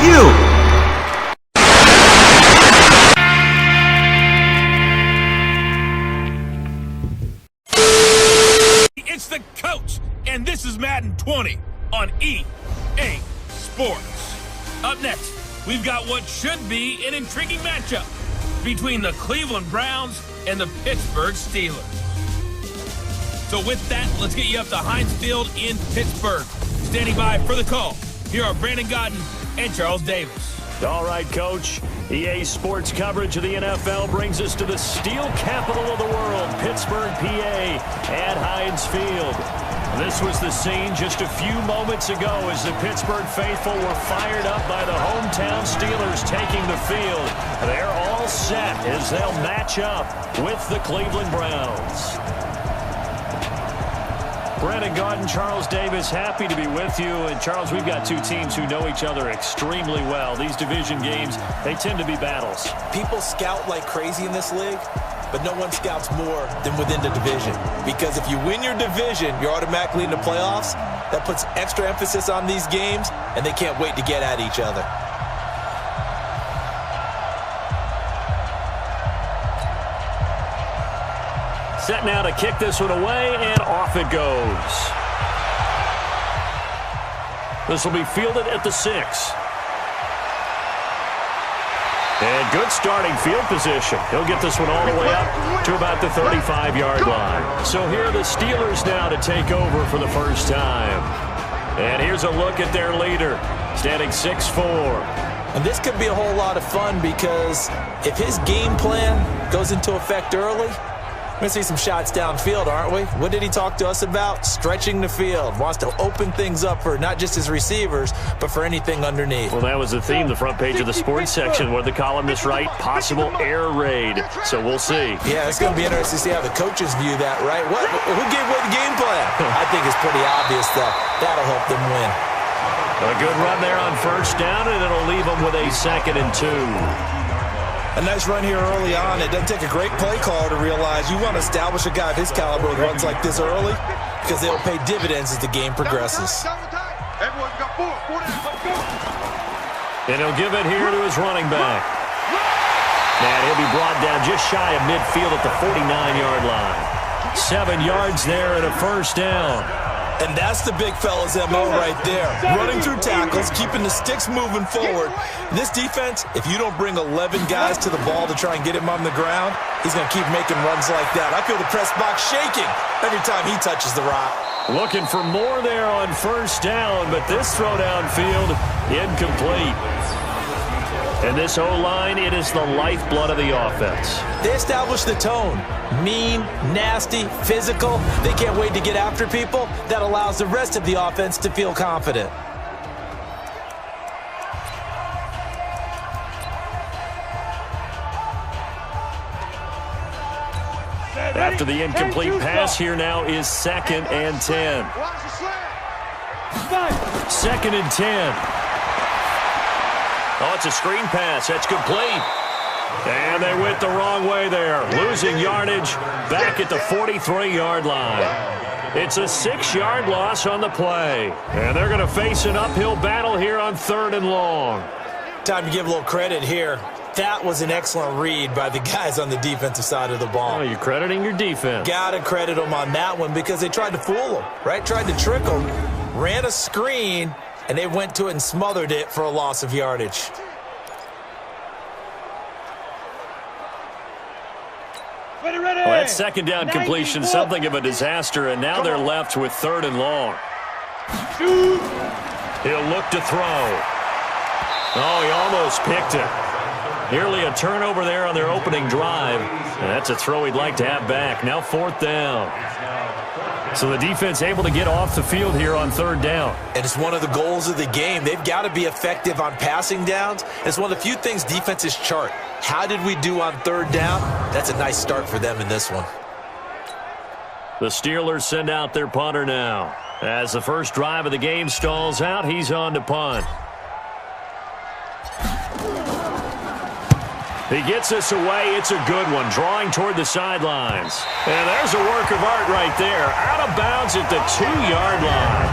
you. It's the coach, and this is Madden 20 on EA Sports. Up next, we've got what should be an intriguing matchup between the Cleveland Browns and the Pittsburgh Steelers. So with that, let's get you up to Heinz Field in Pittsburgh. Standing by for the call, here are Brandon Godden and Charles Davis. All right, Coach. EA Sports coverage of the NFL brings us to the steel capital of the world, Pittsburgh, PA, at Heinz Field. This was the scene just a few moments ago as the Pittsburgh faithful were fired up by the hometown Steelers taking the field. They're all set as they'll match up with the Cleveland Browns. Brandon Godden, Charles Davis, happy to be with you. And, Charles, we've got two teams who know each other extremely well. These division games, they tend to be battles. People scout like crazy in this league, but no one scouts more than within the division. Because if you win your division, you're automatically in the playoffs. That puts extra emphasis on these games, and they can't wait to get at each other. Set now to kick this one away, and off it goes. This will be fielded at the 6. And good starting field position. He'll get this one all the way up to about the 35-yard line. So here are the Steelers now to take over for the first time. And here's a look at their leader, standing 6'4". And this could be a whole lot of fun because if his game plan goes into effect early, we're going to see some shots downfield, aren't we? What did he talk to us about? Stretching the field. Wants to open things up for not just his receivers, but for anything underneath. Well, that was the theme, the front page of the sports section, where the columnists write, possible air raid. So we'll see. Yeah, it's going to be interesting to see how the coaches view that, right? Who gave away the game plan? I think it's pretty obvious, though. That'll help them win. A good run there on first down, and it'll leave them with a 2nd and 2. A nice run here early on. It doesn't take a great play caller to realize you want to establish a guy of his caliber with runs like this early because they'll pay dividends as the game progresses. And he'll give it here to his running back. And he'll be brought down just shy of midfield at the 49-yard line. 7 yards there and a first down. And that's the big fella's MO right there. Running through tackles, keeping the sticks moving forward. This defense, if you don't bring 11 guys to the ball to try and get him on the ground, he's going to keep making runs like that. I feel the press box shaking every time he touches the rock. Looking for more there on first down, but this throw downfield incomplete. And this O-line, it is the lifeblood of the offense. They establish the tone. Mean, nasty, physical. They can't wait to get after people. That allows the rest of the offense to feel confident. After the incomplete pass, here now is 2nd and 10. 2nd and 10. Oh, it's a screen pass. That's complete. And they went the wrong way there. Losing yardage back at the 43-yard line. It's a 6-yard loss on the play. And they're going to face an uphill battle here on 3rd and long. Time to give a little credit here. That was an excellent read by the guys on the defensive side of the ball. Oh, you're crediting your defense. Got to credit them on that one because they tried to fool them, right? Tried to trick them, ran a screen, and they went to it and smothered it for a loss of yardage. Well, that 2nd down completion, something of a disaster, and now they're left with 3rd and long. He'll look to throw. Oh, he almost picked it. Nearly a turnover there on their opening drive. And that's a throw he'd like to have back. Now 4th down. So the defense able to get off the field here on 3rd down. And it's one of the goals of the game. They've got to be effective on passing downs. It's one of the few things defenses chart. How did we do on 3rd down? That's a nice start for them in this one. The Steelers send out their punter now. As the first drive of the game stalls out, he's on to punt. He gets this away. It's a good one, drawing toward the sidelines. And there's a work of art right there. Out of bounds at the 2-yard line.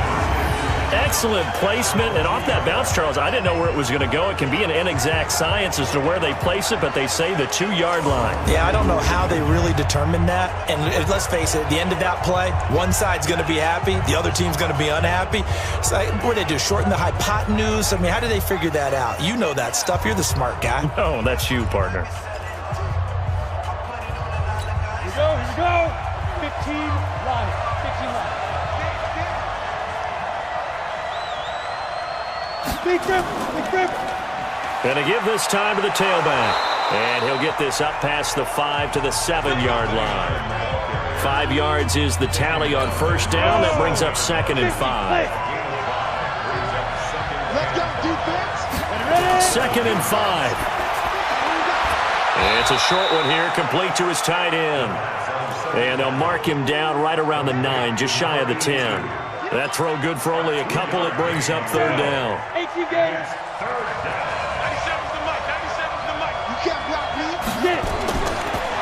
Excellent placement, and off that bounce, Charles, I didn't know where it was going to go. It can be an inexact science as to where they place it, but they say the 2-yard line. Yeah, I don't know how they really determine that. And let's face it, at the end of that play, one side's going to be happy, the other team's going to be unhappy. So what do they do, shorten the hypotenuse? I mean, how do they figure that out? You know that stuff. You're the smart guy. No, that's you, partner. Here we go. 15 line. 15 line. Big grip. Going to give this time to the tailback. And he'll get this up past the 5 to the 7-yard line. 5 yards is the tally on first down. That brings up 2nd and 5. Let's go, defense. 2nd and 5. It's a short one here, complete to his tight end. And they'll mark him down right around the 9, just shy of the 10. That throw good for only a couple. It brings up 3rd down. 18 games. 97's the mic. 97's the mic. You can't block me. Get it.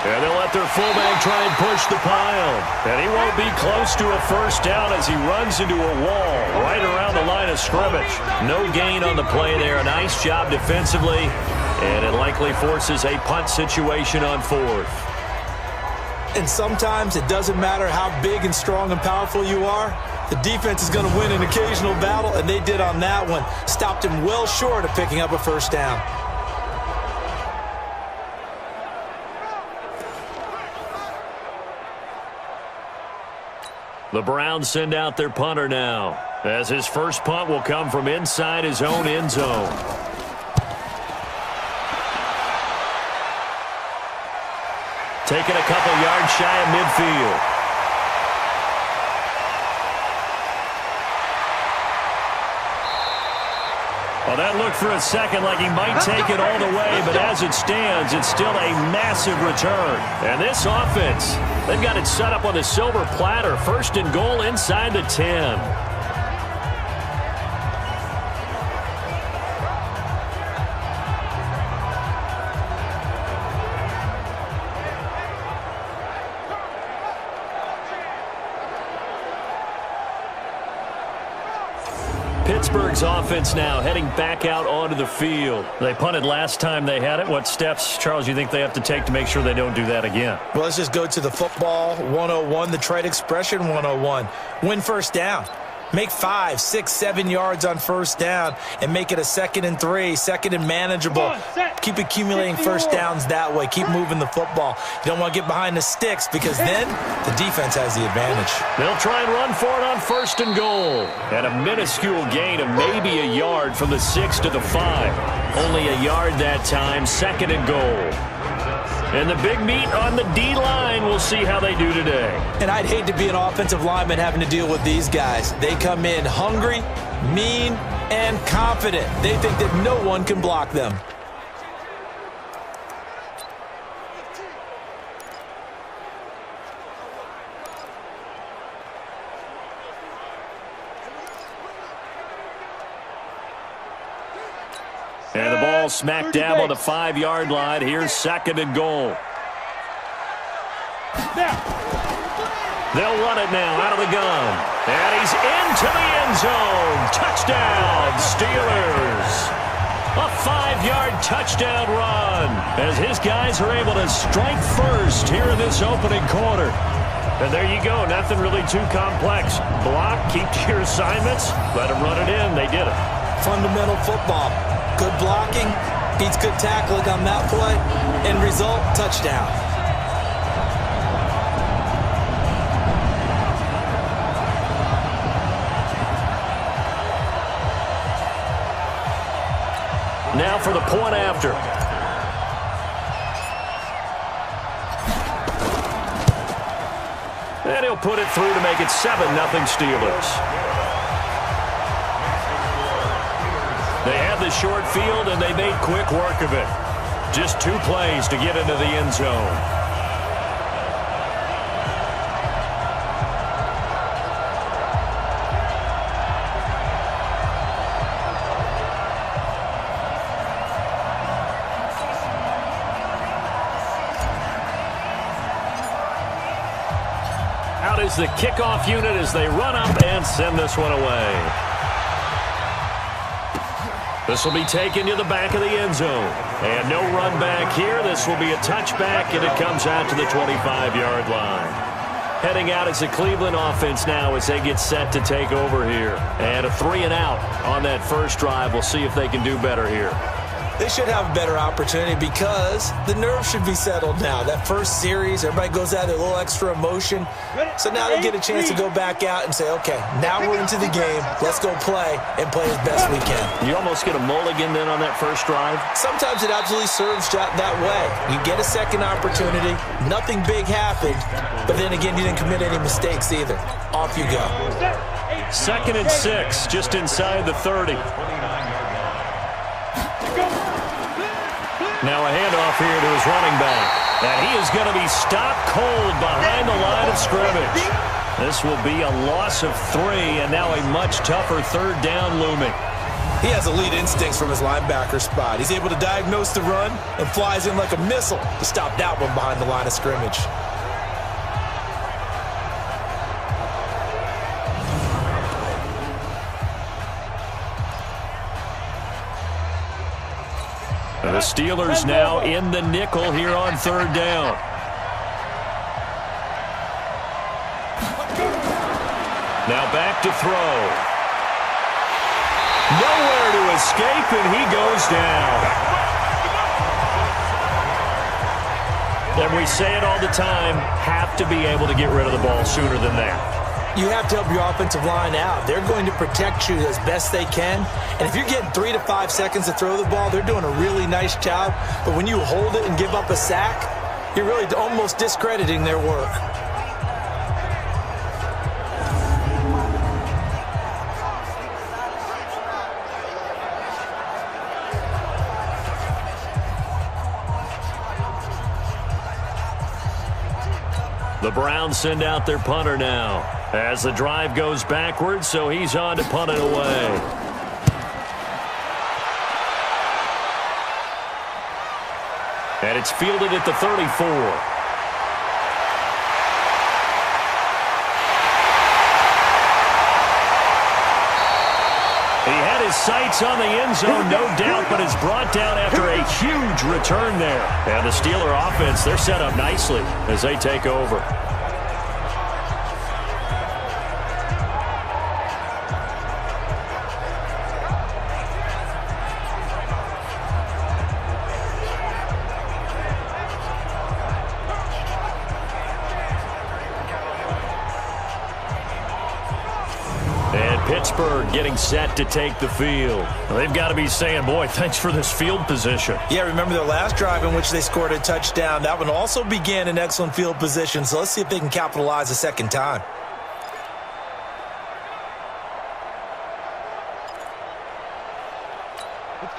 And they'll let their fullback try and push the pile. And he won't be close to a first down as he runs into a wall right around the line of scrimmage. No gain on the play there. A nice job defensively. And it likely forces a punt situation on 4th. And sometimes it doesn't matter how big and strong and powerful you are. The defense is going to win an occasional battle, and they did on that one. Stopped him well short of picking up a first down. The Browns send out their punter now, as his first punt will come from inside his own end zone. Taking a couple yards shy of midfield. Well, that looked for a second like he might take it all the way, but as it stands, it's still a massive return. And this offense, they've got it set up on the silver platter. 1st and goal inside the 10. Pittsburgh's offense now heading back out onto the field. They punted last time they had it. What steps, Charles, you think they have to take to make sure they don't do that again? Well, let's just go to the football 101, the trade expression 101. Win first down. Make 5, 6, 7 yards on first down and make it a 2nd and 3, 2nd and manageable. Keep accumulating first downs that way. Keep moving the football. You don't want to get behind the sticks because then the defense has the advantage. They'll try and run for it on 1st and goal. And a minuscule gain of maybe a yard from the 6 to the 5. Only a yard that time, 2nd and goal. And the big meat on the D-line. We'll see how they do today. And I'd hate to be an offensive lineman having to deal with these guys. They come in hungry, mean, and confident. They think that no one can block them. And the ball smack dab on the 5-yard line. Here's 2nd and goal. They'll run it now out of the gun. And he's into the end zone. Touchdown, Steelers. A 5-yard touchdown run as his guys are able to strike first here in this opening quarter. And there you go. Nothing really too complex. Block, keep to your assignments, let them run it in. They did it. Fundamental football. Good blocking beats good tackling on that play. End result, touchdown. Now for the point after. And he'll put it through to make it 7-0 Steelers. They had the short field, and they made quick work of it. Just 2 plays to get into the end zone. Out is the kickoff unit as they run up and send this one away. This will be taken to the back of the end zone. And no run back here. This will be a touchback, and it comes out to the 25-yard line. Heading out as the Cleveland offense now as they get set to take over here. And a 3-and-out on that first drive. We'll see if they can do better here. They should have a better opportunity because the nerves should be settled now. That first series, everybody goes out there, a little extra emotion. So now they get a chance to go back out and say, okay, now we're into the game. Let's go play and play as best we can. You almost get a mulligan then on that first drive? Sometimes it absolutely serves that way. You get a second opportunity. Nothing big happened. But then again, you didn't commit any mistakes either. Off you go. 2nd and 6, just inside the 30. Now a handoff here to his running back. And he is going to be stopped cold behind the line of scrimmage. This will be a loss of 3, and now a much tougher 3rd down looming. He has elite instincts from his linebacker spot. He's able to diagnose the run and flies in like a missile to stop that one behind the line of scrimmage. The Steelers now in the nickel here on 3rd down. Now back to throw. Nowhere to escape, and he goes down. And we say it all the time, have to be able to get rid of the ball sooner than that. You have to help your offensive line out. They're going to protect you as best they can. And if you're getting 3 to 5 seconds to throw the ball, they're doing a really nice job. But when you hold it and give up a sack, you're really almost discrediting their work. The Browns send out their punter now as the drive goes backwards, so he's on to punt it away. And it's fielded at the 34. He had his sights on the end zone, no doubt, but is brought down after a huge return there. And the Steeler offense, they're set up nicely as they take over. Pittsburgh getting set to take the field. They've got to be saying, boy, thanks for this field position. Yeah, remember their last drive in which they scored a touchdown. That one also began in excellent field position, so let's see if they can capitalize a second time.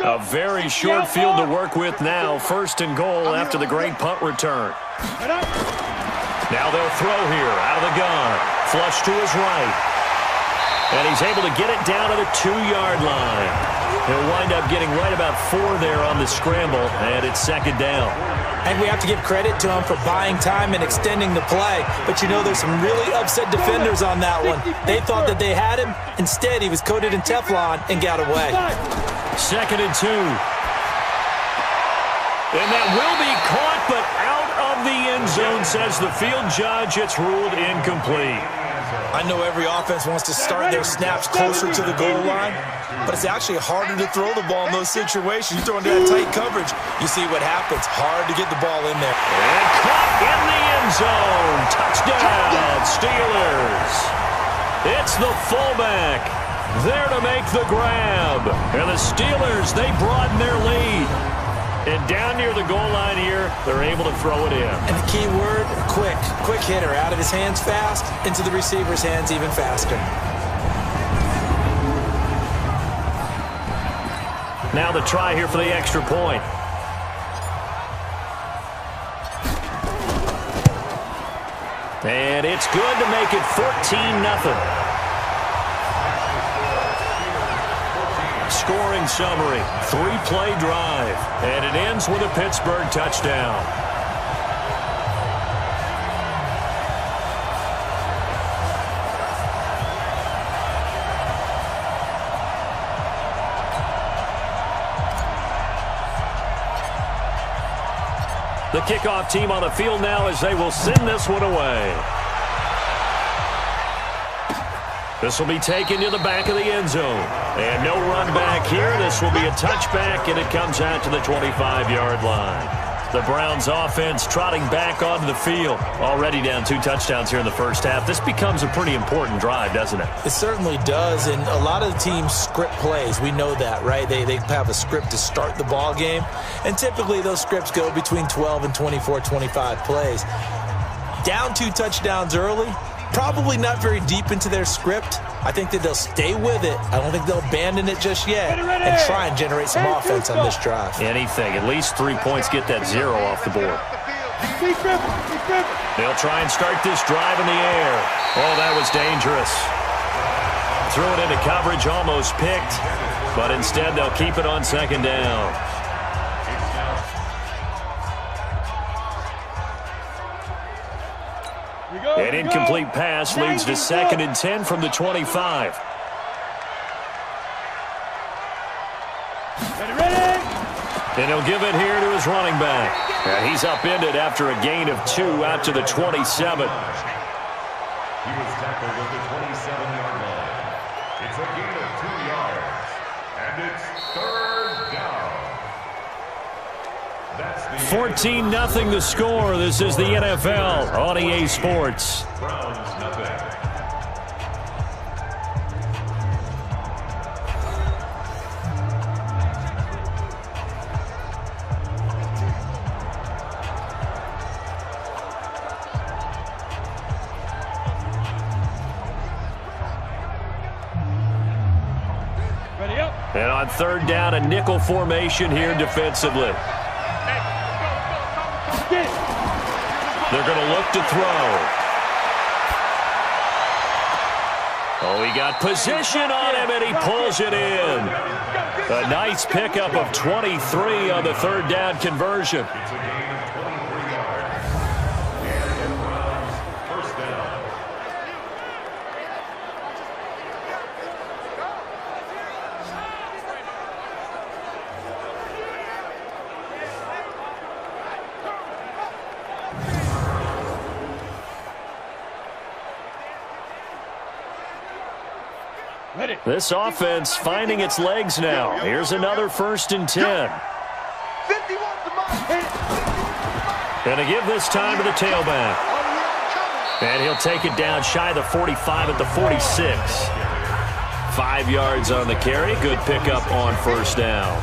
A very short field to work with now. 1st and goal after the great punt return. Now they'll throw here out of the gun. Flush to his right. And he's able to get it down to the 2-yard line. He'll wind up getting right about 4 there on the scramble, and it's 2nd down. And we have to give credit to him for buying time and extending the play. But you know there's some really upset defenders on that one. They thought that they had him. Instead, he was coated in Teflon and got away. 2nd and 2. And that will be caught, but out of the end zone, says the field judge. It's ruled incomplete. I know every offense wants to start their snaps closer to the goal line, but it's actually harder to throw the ball in those situations. You throw into that tight coverage, you see what happens. Hard to get the ball in there. And caught in the end zone. Touchdown, Steelers. It's the fullback there to make the grab. And the Steelers, they broaden their lead. And down near the goal line here, they're able to throw it in. And the key word, quick. Quick hitter. Out of his hands fast, into the receiver's hands even faster. Now the try here for the extra point. And it's good to make it 14-0. Scoring summary, 3-play drive, and it ends with a Pittsburgh touchdown. The kickoff team on the field now as they will send this one away. This will be taken to the back of the end zone. And no run back here. This will be a touchback, and it comes out to the 25-yard line. The Browns offense trotting back onto the field. Already down 2 touchdowns here in the first half. This becomes a pretty important drive, doesn't it? It certainly does, and a lot of the teams script plays. We know that, right? They have a script to start the ball game, and typically those scripts go between 12 and 24, 25 plays. Down 2 touchdowns early, probably not very deep into their script. I think that they'll stay with it. I don't think they'll abandon it just yet and try and generate some offense on this drive. Anything. At least 3 points get that 0 off the board. They'll try and start this drive in the air. Oh, that was dangerous. Threw it into coverage, almost picked, but instead they'll keep it on second down. An incomplete pass leads to 2nd and 10 from the 25. And he'll give it here to his running back. And he's upended after a gain of 2 out to the 27. He was tackled at the 27-yard line. It's a gain of 2 yards. And it's 3rd down. 14-0 the score. This is the NFL on EA Sports. Browns nothing. Ready up. And on 3rd down, a nickel formation here defensively. They're going to look to throw. Oh, he got position on him, and he pulls it in. A nice pickup of 23 on the 3rd down conversion. It's a gain of 23 yards. And the Browns first down. Ready. This offense finding its legs now. Here's another 1st and 10. And to give this time to the tailback. And he'll take it down shy of the 45 at the 46. 5 yards on the carry. Good pickup on 1st down.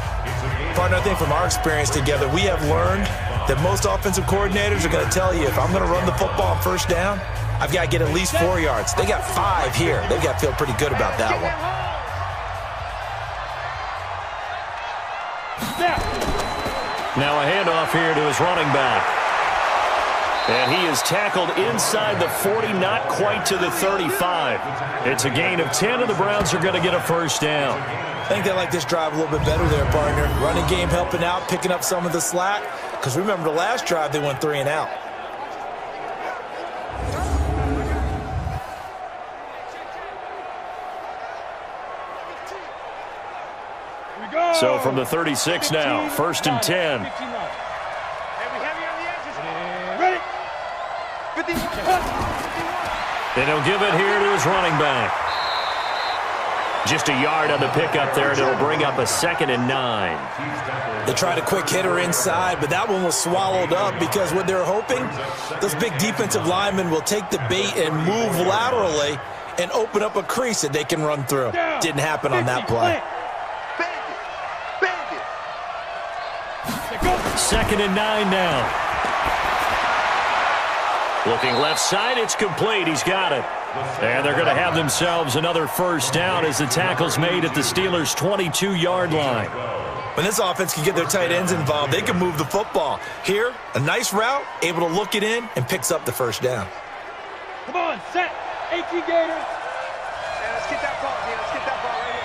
Partner, I think from our experience together, we have learned that most offensive coordinators are going to tell you, if I'm going to run the football on 1st down, I've got to get at least 4 yards. They got 5 here. They've got to feel pretty good about that one. Now a handoff here to his running back. And he is tackled inside the 40, not quite to the 35. It's a gain of 10, and the Browns are going to get a 1st down. I think they like this drive a little bit better there, partner. Running game helping out, picking up some of the slack. Because remember, the last drive they went 3 and out. So from the 36 now, 1st and 10. Ready. And he'll give it here to his running back. Just a yard on the pickup there, and it'll bring up a 2nd and 9. They tried a quick hitter inside, but that one was swallowed up because what they're hoping, those big defensive linemen will take the bait and move laterally and open up a crease that they can run through. Didn't happen on that play. 2nd and 9 now. Looking left side, it's complete. He's got it. And they're going to have themselves another 1st down as the tackle's made at the Steelers' 22-yard line. When this offense can get their tight ends involved, they can move the football. Here, a nice route, able to look it in, and picks up the 1st down. Come on, set. 18 Gators. Yeah, let's get that ball. Yeah, let's get that ball right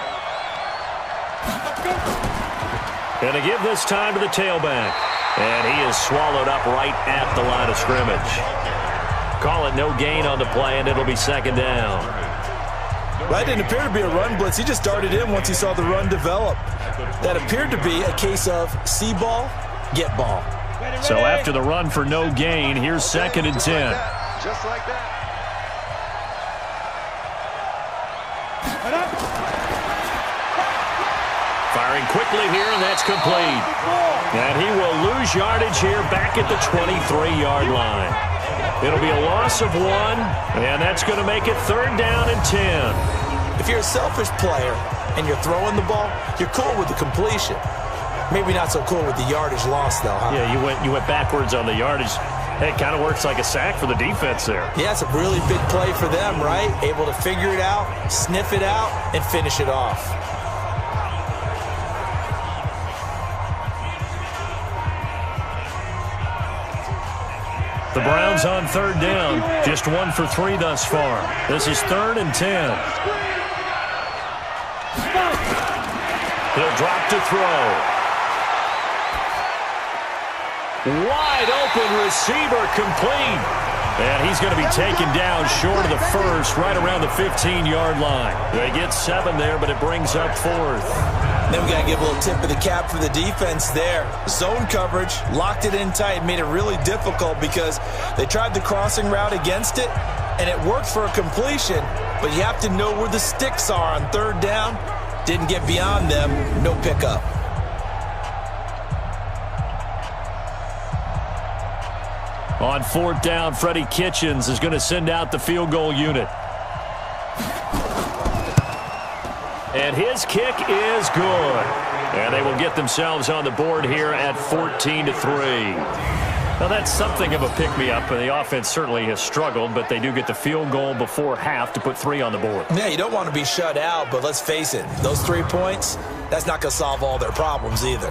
here. And to give this time to the tailback. And he is swallowed up right at the line of scrimmage. Call it no gain on the play, and it'll be 2nd down. That didn't appear to be a run blitz. He just darted in once he saw the run develop. That appeared to be a case of see ball, get ball. So after the run for no gain, here's 2nd and 10. Just like that. Firing quickly here, and that's complete. And he will lose yardage here back at the 23-yard line. It'll be a loss of 1, and that's going to make it 3rd down and 10. If you're a selfish player and you're throwing the ball, you're cool with the completion. Maybe not so cool with the yardage loss, though, huh? Yeah, you went backwards on the yardage. It kind of works like a sack for the defense there. Yeah, it's a really big play for them, right? Able to figure it out, sniff it out, and finish it off. The Browns on 3rd down, just 1 for 3 thus far. This is 3rd and 10. He'll drop to throw. Wide open receiver complete. And he's going to be taken down short of the first, right around the 15-yard line. They get 7 there, but it brings up 4th. Then we got to give a little tip of the cap for the defense there. Zone coverage, locked it in tight, made it really difficult because they tried the crossing route against it, and it worked for a completion, but you have to know where the sticks are on 3rd down. Didn't get beyond them, no pickup. On 4th down, Freddie Kitchens is going to send out the field goal unit. And his kick is good. And they will get themselves on the board here at 14-3. Now, that's something of a pick-me-up, and the offense certainly has struggled, but they do get the field goal before half to put 3 on the board. Yeah, you don't want to be shut out, but let's face it, those 3 points, that's not going to solve all their problems either.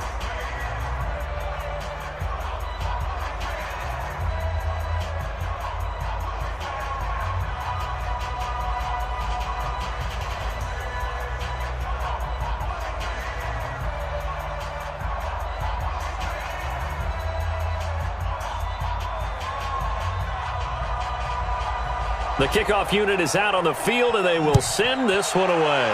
The kickoff unit is out on the field, and they will send this one away.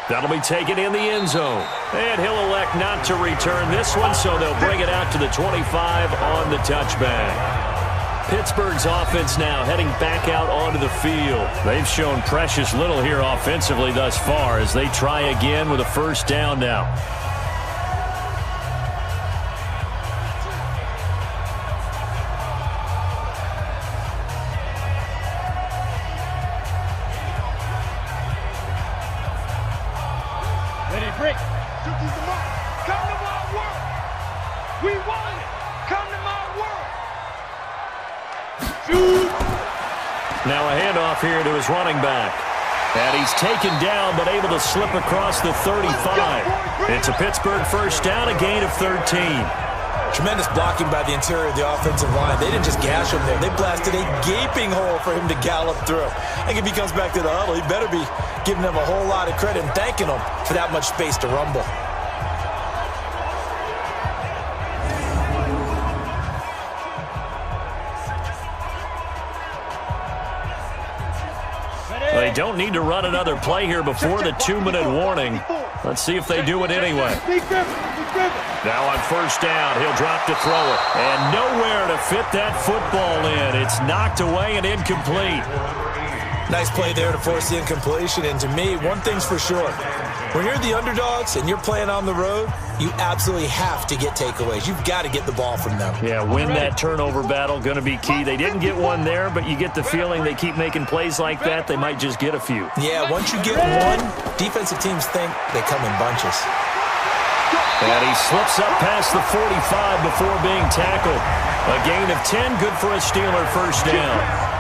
That'll be taken in the end zone. And he'll elect not to return this one, so they'll bring it out to the 25 on the touchback. Pittsburgh's offense now heading back out onto the field. They've shown precious little here offensively thus far as they try again with a 1st down now. Now a handoff here to his running back. And he's taken down, but able to slip across the 35. It's a Pittsburgh 1st down, a gain of 13. Tremendous blocking by the interior of the offensive line. They didn't just gash him there. They blasted a gaping hole for him to gallop through. I think if he comes back to the huddle, he better be giving them a whole lot of credit and thanking them for that much space to rumble. They don't need to run another play here before the 2-minute warning. Let's see if they do it anyway. Now on 1st down, he'll drop to throw it. And nowhere to fit that football in. It's knocked away and incomplete. Nice play there to force the incompletion. And to me, one thing's for sure. When you're the underdogs and you're playing on the road, you absolutely have to get takeaways. You've got to get the ball from them. Yeah, win that turnover battle, going to be key. They didn't get one there, but you get the feeling they keep making plays like that, they might just get a few. Yeah, once you get one, defensive teams think they come in bunches. And he slips up past the 45 before being tackled. A gain of 10, good for a Steeler 1st down.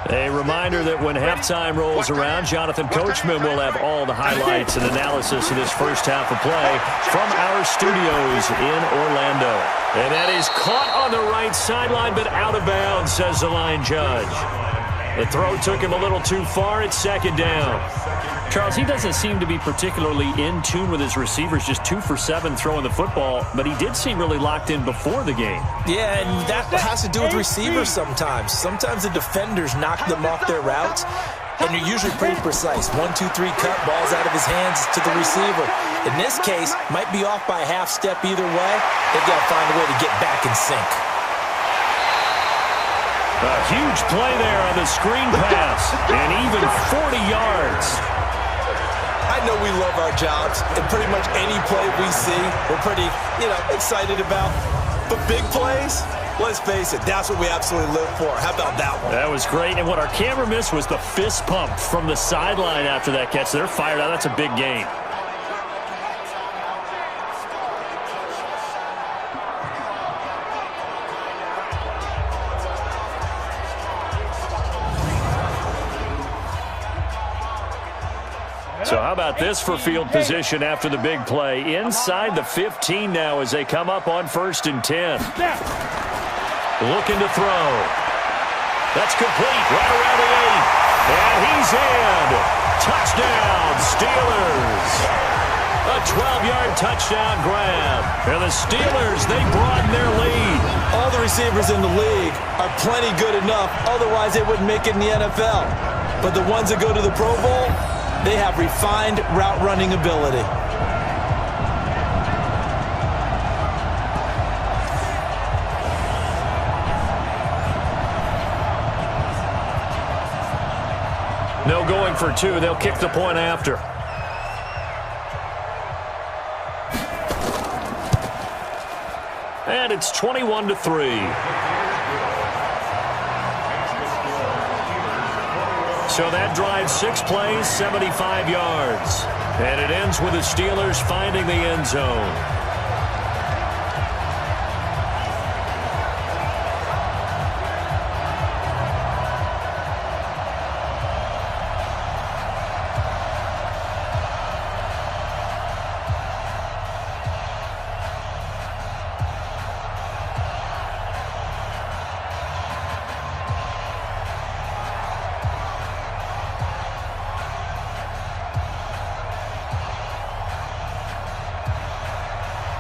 A A reminder that when halftime rolls around, Jonathan Coachman will have all the highlights and analysis of this first half of play from our studios in Orlando. And that is caught on the right sideline, but out of bounds, says the line judge. The throw took him a little too far. It's second down. Charles, he doesn't seem to be particularly in tune with his receivers, just 2 for 7 throwing the football, but he did seem really locked in before the game. Yeah, and that has to do with receivers sometimes. Sometimes the defenders knock them off their routes, and you're usually pretty precise. 1, 2, 3 cut, ball's out of his hands to the receiver. In this case, might be off by a half step either way. They've got to find a way to get back in sync. A huge play there on the screen pass, and even 40 yards. I know we love our jobs, and pretty much any play we see, we're pretty, excited about. But big plays, let's face it, that's what we absolutely live for. How about that one? That was great, and what our camera missed was the fist pump from the sideline after that catch. They're fired out. That's a big gain. So how about this for field position after the big play? Inside the 15 now as they come up on 1st and 10. Looking to throw. That's complete right around the 8. And he's in. Touchdown, Steelers. A 12-yard touchdown grab. And the Steelers, they broaden their lead. All the receivers in the league are plenty good enough. Otherwise, they wouldn't make it in the NFL. But the ones that go to the Pro Bowl, they have refined route running ability. No going for 2. They'll kick the point after. And it's 21-3. So that drives 6 plays, 75 yards. And it ends with the Steelers finding the end zone.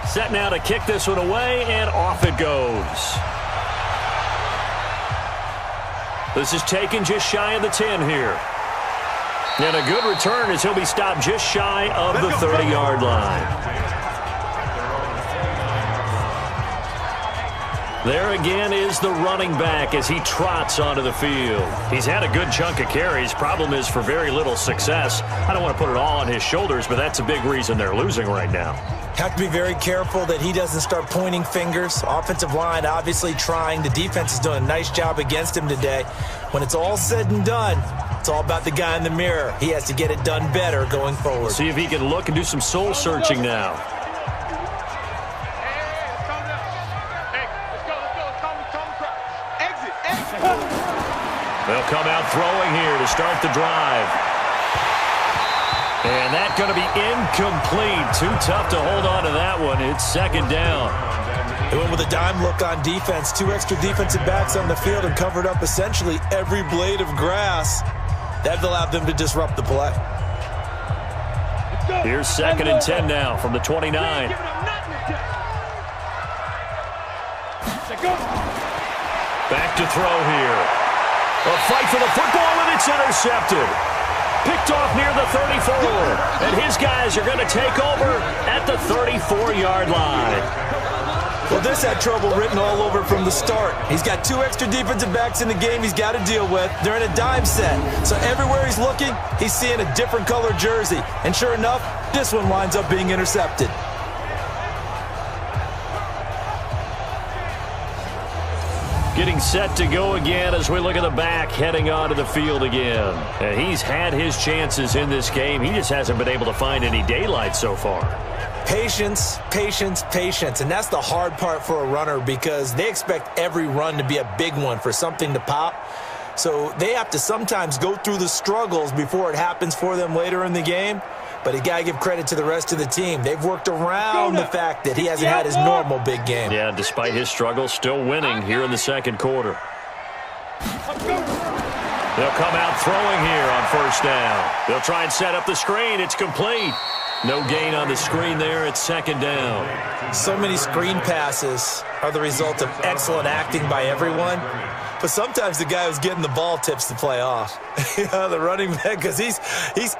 Set now to kick this one away, and off it goes. This is taken just shy of the 10 here. And a good return as he'll be stopped just shy of the 30-yard line. There again is the running back as he trots onto the field. He's had a good chunk of carries. Problem is for very little success. I don't want to put it all on his shoulders, but that's a big reason they're losing right now. Have to be very careful that he doesn't start pointing fingers. Offensive line obviously trying. The defense is doing a nice job against him today. When it's all said and done, it's all about the guy in the mirror. He has to get it done better going forward. See if he can look and do some soul searching now. They'll come out throwing here to start the drive. And that's going to be incomplete. Too tough to hold on to that one. It's second down. They went with a dime look on defense. 2 extra defensive backs on the field and covered up essentially every blade of grass. That allowed them to disrupt the play. Here's 2nd and 10 now from the 29. Back to throw here. A fight for the football, and it's intercepted. Picked off near the 34. And his guys are going to take over at the 34-yard line. Well, this had trouble written all over from the start. He's got 2 extra defensive backs in the game he's got to deal with. They're in a dime set. So everywhere he's looking, he's seeing a different color jersey. And sure enough, this one winds up being intercepted. Getting set to go again as we look at the back heading onto the field again. And he's had his chances in this game. He just hasn't been able to find any daylight so far. Patience, patience, patience. And that's the hard part for a runner because they expect every run to be a big one for something to pop. So they have to sometimes go through the struggles before it happens for them later in the game. But you got to give credit to the rest of the team. They've worked around the fact that he hasn't had his normal big game. Yeah, despite his struggles, still winning here in the second quarter. They'll come out throwing here on first down. They'll try and set up the screen. It's complete. No gain on the screen there. It's second down. So many screen passes are the result of excellent acting by everyone. But sometimes the guy who's getting the ball tips the play off. The running back, because he's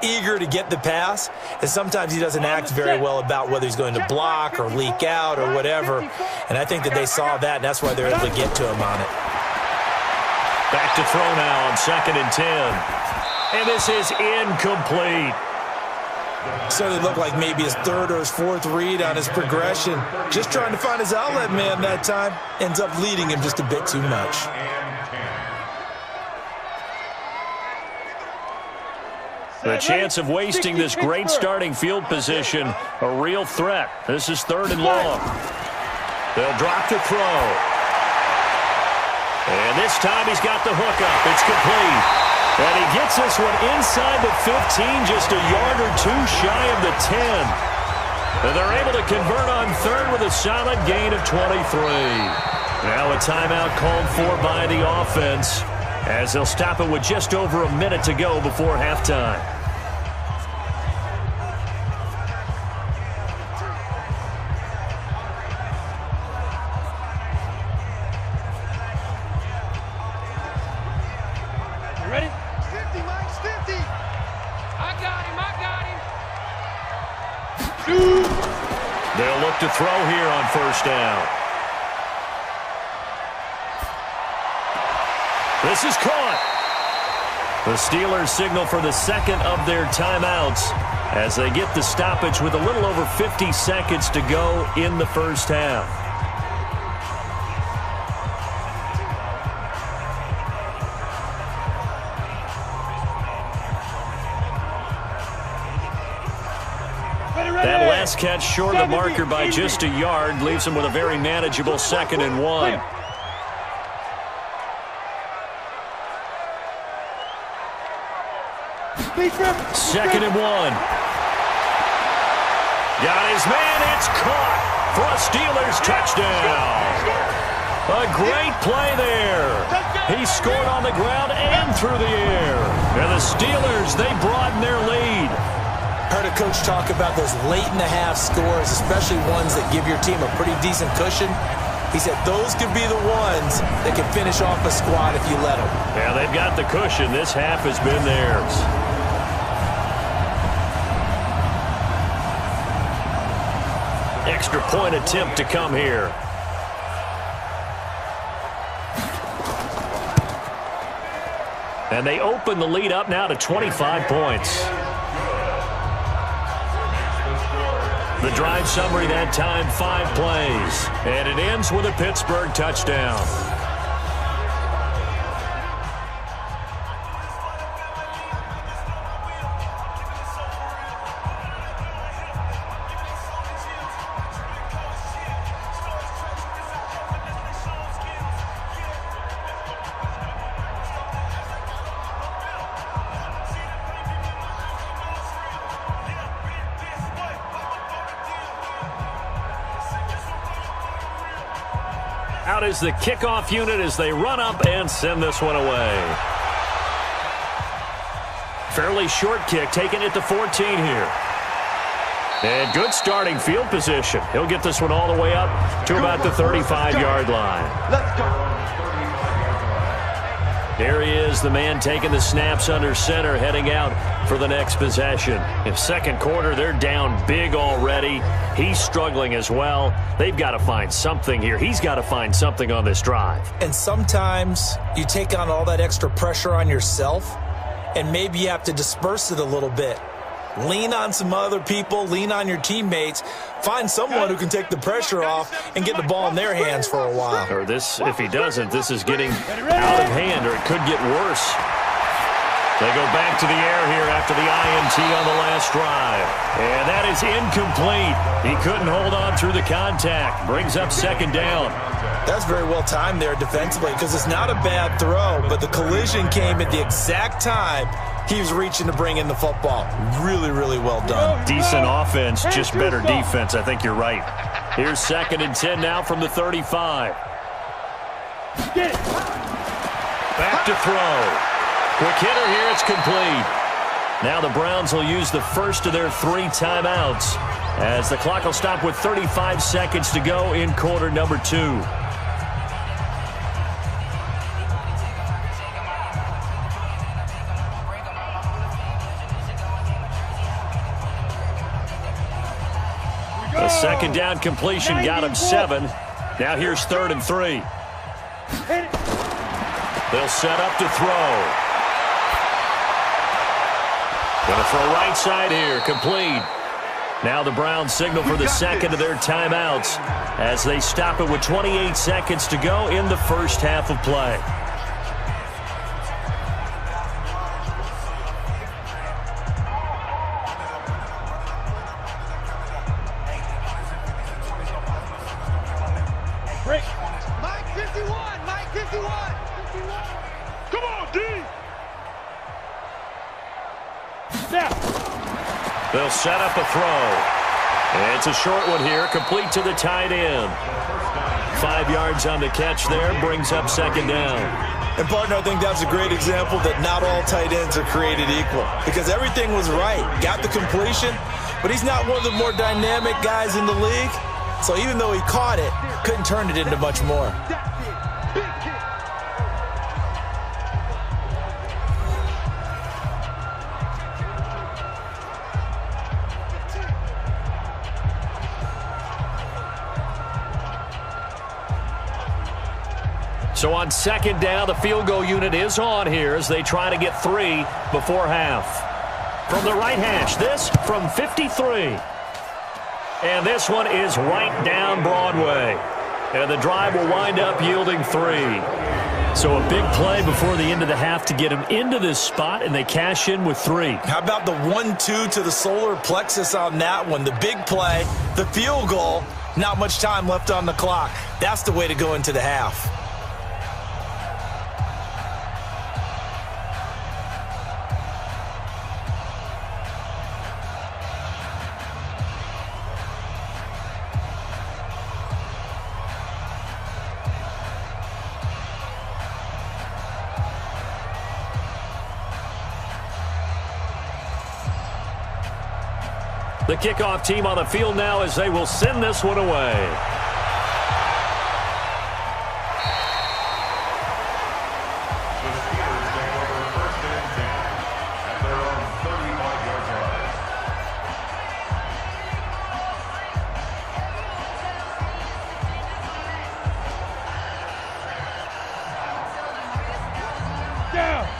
eager to get the pass, and sometimes he doesn't act very well about whether he's going to block or leak out or whatever. And I think that they saw that, and that's why they're able to get to him on it. Back to throw now on 2nd and 10. And this is incomplete. Certainly looked like maybe his third or his fourth read on his progression. Just trying to find his outlet man that time. Ends up leading him just a bit too much. The chance of wasting this great starting field position, a real threat. This is 3rd and long. They'll drop the throw. And this time he's got the hook up. It's complete. And he gets this one inside the 15, just a yard or two shy of the 10. And they're able to convert on 3rd with a solid gain of 23. Now a timeout called for by the offense, as they'll stop it with just over a minute to go before halftime. Ready? 50, Mike, 50. I got him. They'll look to throw here on first down. This is caught. The Steelers signal for the second of their timeouts as they get the stoppage with a little over 50 seconds to go in the first half. That last catch short of the marker by just a yard leaves him with a very manageable 2nd and 1. Second and 1. Got his man. It's caught for a Steelers touchdown. A great play there. He scored on the ground and through the air. And the Steelers, they broaden their lead. Heard a coach talk about those late-in-the-half scores, especially ones that give your team a pretty decent cushion. He said those could be the ones that can finish off a squad if you let them. Yeah, they've got the cushion. This half has been theirs. Extra point attempt to come here. And they open the lead up now to 25 points. The drive summary that time, 5 plays. And it ends with a Pittsburgh touchdown. Out is the kickoff unit as they run up and send this one away. Fairly short kick, taking it to 14 here. And good starting field position. He'll get this one all the way up to about the 35-yard line. Let's go. There he is, the man taking the snaps under center, heading out for the next possession. In second quarter, they're down big already. He's struggling as well. They've got to find something here. He's got to find something on this drive. And sometimes you take on all that extra pressure on yourself, and maybe you have to disperse it a little bit. Lean on some other people, lean on your teammates, find someone who can take the pressure off and get the ball in their hands for a while. Or this, if he doesn't, this is getting out of hand, or it could get worse. They go back to the air here after the INT on the last drive. And that is incomplete. He couldn't hold on through the contact. Brings up second down. That's very well timed there defensively because it's not a bad throw, but the collision came at the exact time he was reaching to bring in the football. Really, really well done. Decent offense, just better defense. I think you're right. Here's 2nd and 10 now from the 35. Back to throw. Quick hitter here, it's complete. Now the Browns will use the first of their 3 timeouts as the clock will stop with 35 seconds to go in quarter number 2. The second down completion got him 7. Now here's 3rd and 3. They'll set up to throw. Going to throw right side here, complete. Now the Browns signal for the second of their timeouts as they stop it with 28 seconds to go in the first half of play. Break. Mike 51, Mike 51. Come on, D. Snap. They'll set up a throw. It's a short one here, complete to the tight end. 5 yards on the catch there, brings up 2nd down. And, partner, I think that's a great example that not all tight ends are created equal because everything was right. Got the completion, but he's not one of the more dynamic guys in the league. So even though he caught it, couldn't turn it into much more. So on 2nd down, the field goal unit is on here as they try to get 3 before half. From the right hash, this from 53. And this one is right down Broadway. And the drive will wind up yielding 3. So a big play before the end of the half to get him into this spot, and they cash in with 3. How about the 1-2 to the solar plexus on that one? The big play, the field goal, not much time left on the clock. That's the way to go into the half. The kickoff team on the field now as they will send this one away.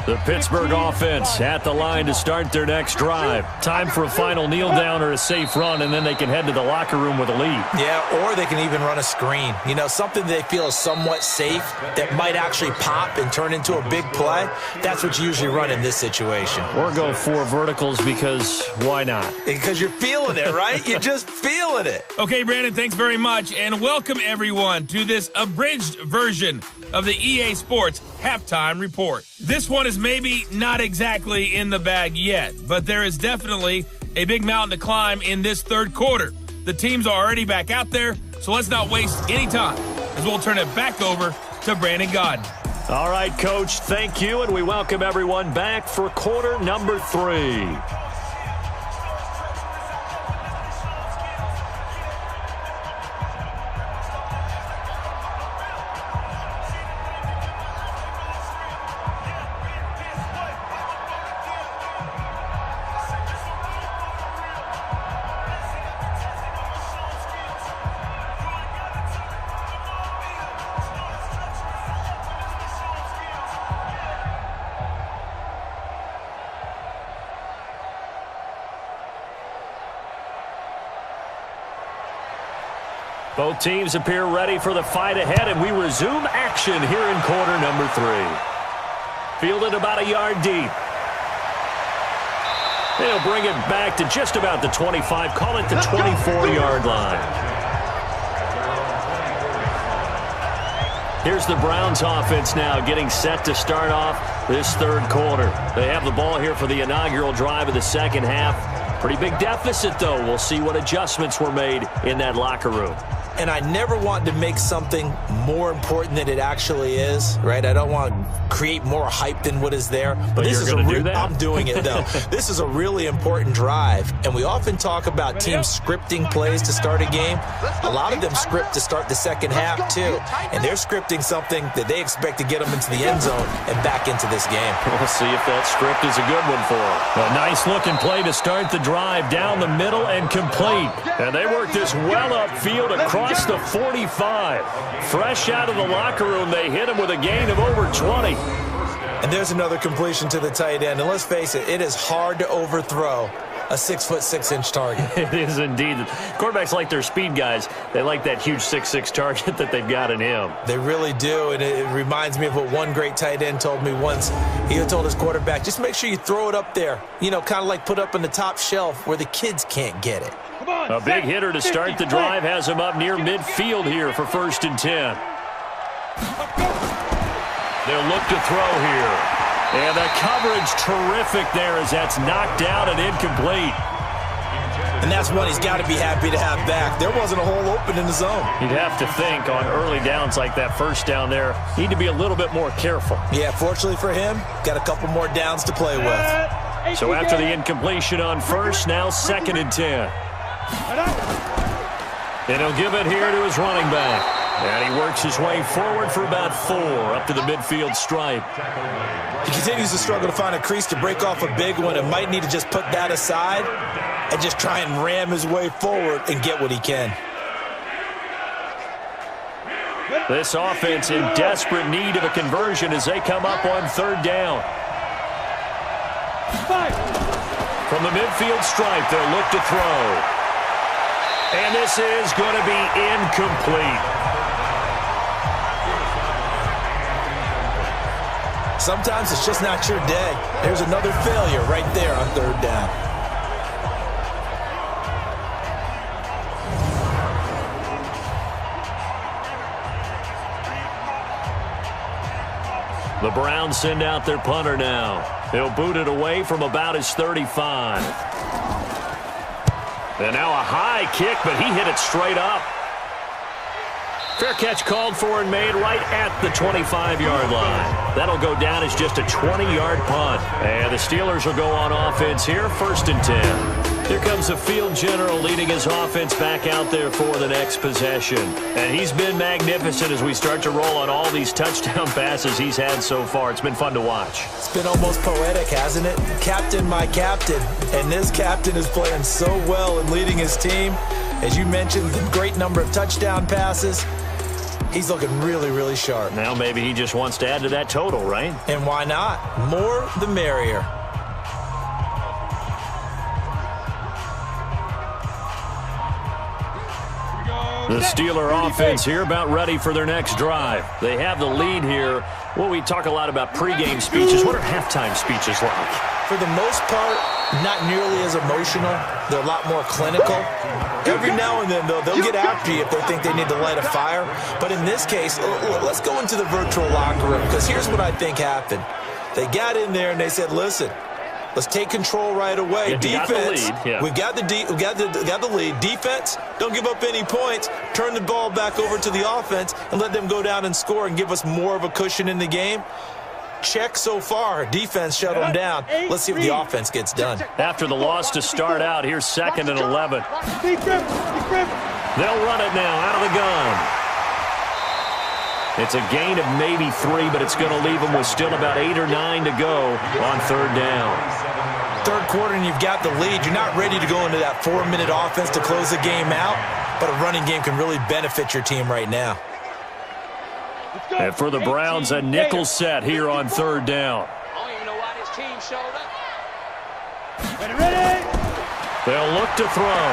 The Pittsburgh offense at the line to start their next drive. Time for a final kneel down or a safe run, and then they can head to the locker room with a lead. Yeah, or they can even run a screen. You know, something they feel is somewhat safe that might actually pop and turn into a big play. That's what you usually run in this situation. Or go 4 verticals because why not? Because you're feeling it, right? You're just feeling it. Okay, Brandon, thanks very much, and welcome everyone to this abridged version of the EA Sports Halftime Report. This one is maybe not exactly in the bag yet, but there is definitely a big mountain to climb in this third quarter. The teams are already back out there, so let's not waste any time as we'll turn it back over to Brandon Godden. All right, Coach, thank you, and we welcome everyone back for quarter number 3. Both teams appear ready for the fight ahead, and we resume action here in quarter number 3. Fielded about a yard deep. They'll bring it back to just about the 25, call it the 24-yard line. Here's the Browns offense now getting set to start off this third quarter. They have the ball here for the inaugural drive of the second half. Pretty big deficit, though. We'll see what adjustments were made in that locker room. And I never want to make something more important than it actually is, right? I don't want to create more hype than what is there. But this is I'm doing it, though. This is a really important drive. And we often talk about teams scripting plays to start a game. A lot of them script to start the second half, too. And they're scripting something that they expect to get them into the end zone and back into this game. We'll see if that script is a good one for them. A nice-looking play to start the drive down the middle and complete. And they work this well upfield across the 45. Fresh out of the locker room, they hit him with a gain of over 20. And there's another completion to the tight end. And let's face it, it is hard to overthrow a 6'6" target. It is indeed. Quarterbacks like their speed guys. They like that huge 6'6" target that they've got in him. They really do, and it reminds me of what one great tight end told me once. He told his quarterback, just make sure you throw it up there, kind of like put up on the top shelf where the kids can't get it. A big hitter to start the drive has him up near midfield here for 1st and 10. They'll look to throw here. And the coverage terrific there as that's knocked out and incomplete. And that's one he's got to be happy to have back. There wasn't a hole open in the zone. You'd have to think on early downs like that first down there, need to be a little bit more careful. Yeah, fortunately for him, got a couple more downs to play with. So after the incompletion on first, now 2nd and 10. And he'll give it here to his running back. And he works his way forward for about 4 up to the midfield stripe. He continues to struggle to find a crease to break off a big one and might need to just put that aside and just try and ram his way forward and get what he can. This offense in desperate need of a conversion as they come up on 3rd down. From the midfield stripe, they'll look to throw. And this is going to be incomplete. Sometimes it's just not your day. There's another failure right there on 3rd down. The Browns send out their punter now. He'll boot it away from about his 35. And now a high kick, but he hit it straight up. Fair catch called for and made right at the 25-yard line. That'll go down as just a 20-yard punt. And the Steelers will go on offense here, 1st and 10. Here comes the field general leading his offense back out there for the next possession. And he's been magnificent as we start to roll on all these touchdown passes he's had so far. It's been fun to watch. It's been almost poetic, hasn't it? Captain, my captain. And this captain is playing so well and leading his team. As you mentioned, the great number of touchdown passes. He's looking really, really sharp. Now maybe he just wants to add to that total, right? And why not? More the merrier. The Steeler offense here about ready for their next drive. They have the lead here. Well, we talk a lot about pregame speeches. What are halftime speeches like? For the most part, not nearly as emotional. They're a lot more clinical. Every now and then, though, they'll get after you if they think they need to light a fire. But in this case, let's go into the virtual locker room, because here's what I think happened. They got in there and they said, listen, let's take control right away. Defense, we got the lead. Defense, don't give up any points. Turn the ball back over to the offense and let them go down and score and give us more of a cushion in the game. Check so far. Defense shut them down. Let's see if the offense gets done. After the loss to start out, here's 2nd and 11. They'll run it now out of the gun. It's a gain of maybe 3, but it's going to leave them with still about 8 or 9 to go on 3rd down. Third quarter and you've got the lead. You're not ready to go into that 4-minute offense to close the game out, but a running game can really benefit your team right now. And for the Browns, a nickel set here on 3rd down. I don't even know why this team showed up. Ready? They'll look to throw.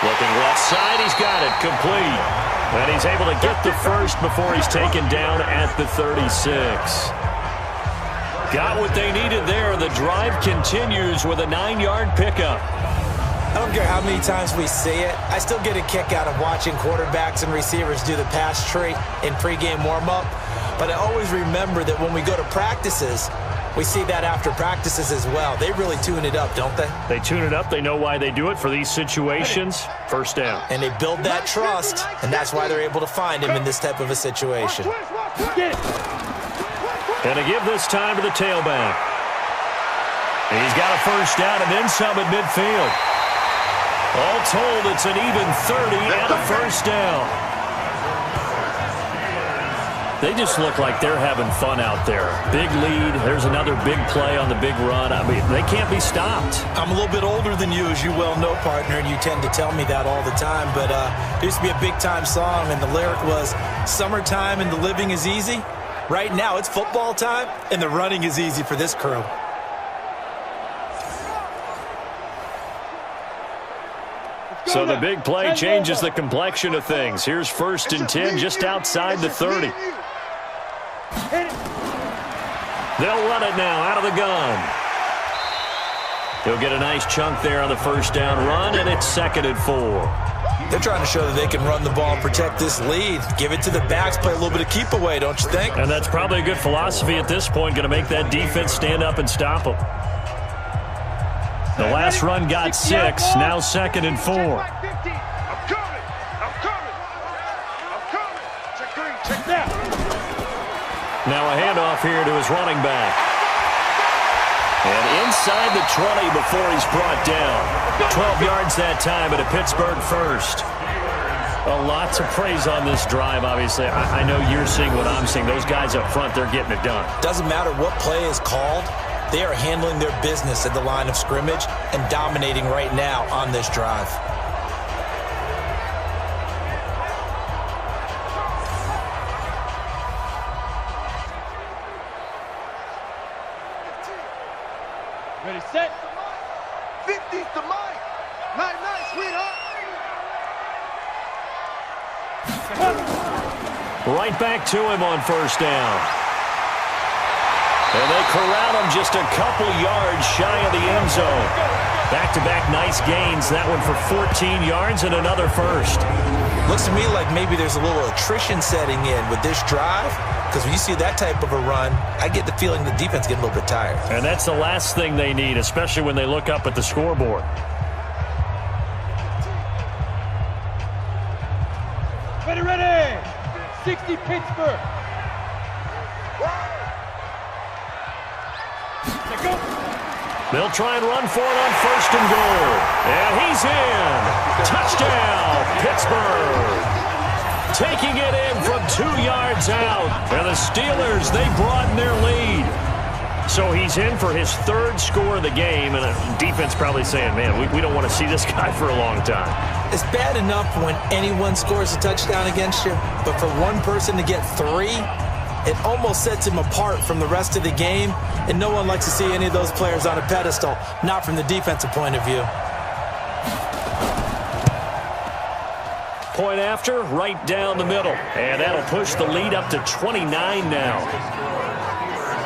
Looking left side, he's got it, complete. And he's able to get the first before he's taken down at the 36. Got what they needed there. The drive continues with a 9-yard pickup. I don't care how many times we see it. I still get a kick out of watching quarterbacks and receivers do the pass tree in pregame warm-up. But I always remember that when we go to practices, we see that after practices as well. They really tune it up, don't they? They tune it up. They know why they do it for these situations. First down. And they build that trust, and that's why they're able to find him in this type of a situation. And to give this time to the tailback. He's got a first down and then some at midfield. All told, it's an even 30 and a first down. They just look like they're having fun out there. Big lead. There's another big play on the big run. I mean, they can't be stopped. I'm a little bit older than you, as you well know, partner, and you tend to tell me that all the time. But there used to be a big-time song, and the lyric was, "Summertime and the living is easy." Right now, it's football time, and the running is easy for this crew. So the big play changes the complexion of things. Here's 1st and 10 just outside the 30. They'll run it now out of the gun. He'll get a nice chunk there on the first down run, and it's 2nd and 4. They're trying to show that they can run the ball and protect this lead. Give it to the backs, play a little bit of keep away, don't you think? And that's probably a good philosophy at this point, going to make that defense stand up and stop them. The last run got 6, now 2nd and 4. I'm coming. Check green, check that. Now a handoff here to his running back. And inside the 20 before he's brought down. 12 yards that time at a Pittsburgh first. A lot to praise on this drive, obviously. I know you're seeing what I'm seeing. Those guys up front, they're getting it done. Doesn't matter what play is called. They are handling their business at the line of scrimmage and dominating right now on this drive. Ready, set. 50's the mic. Night, sweetheart. Right back to him on first down. And they corral him just a couple yards shy of the end zone. Back-to-back nice gains. That one for 14 yards and another first. Looks to me like maybe there's a little attrition setting in with this drive, because when you see that type of a run, I get the feeling the defense getting a little bit tired. And that's the last thing they need, especially when they look up at the scoreboard. Ready. 60 Pittsburgh. Go. They'll try and run for it on 1st and goal. And he's in. Touchdown, Pittsburgh. Taking it in from 2 yards out. And the Steelers, they broaden their lead. So he's in for his 3rd score of the game. And the defense probably saying, man, we don't want to see this guy for a long time. It's bad enough when anyone scores a touchdown against you, but for one person to get 3, it almost sets him apart from the rest of the game, and no one likes to see any of those players on a pedestal, not from the defensive point of view. Point after, right down the middle. And that'll push the lead up to 29 now.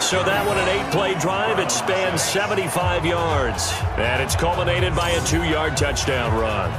So that one, an 8-play drive. It spans 75 yards. And it's culminated by a 2-yard touchdown run.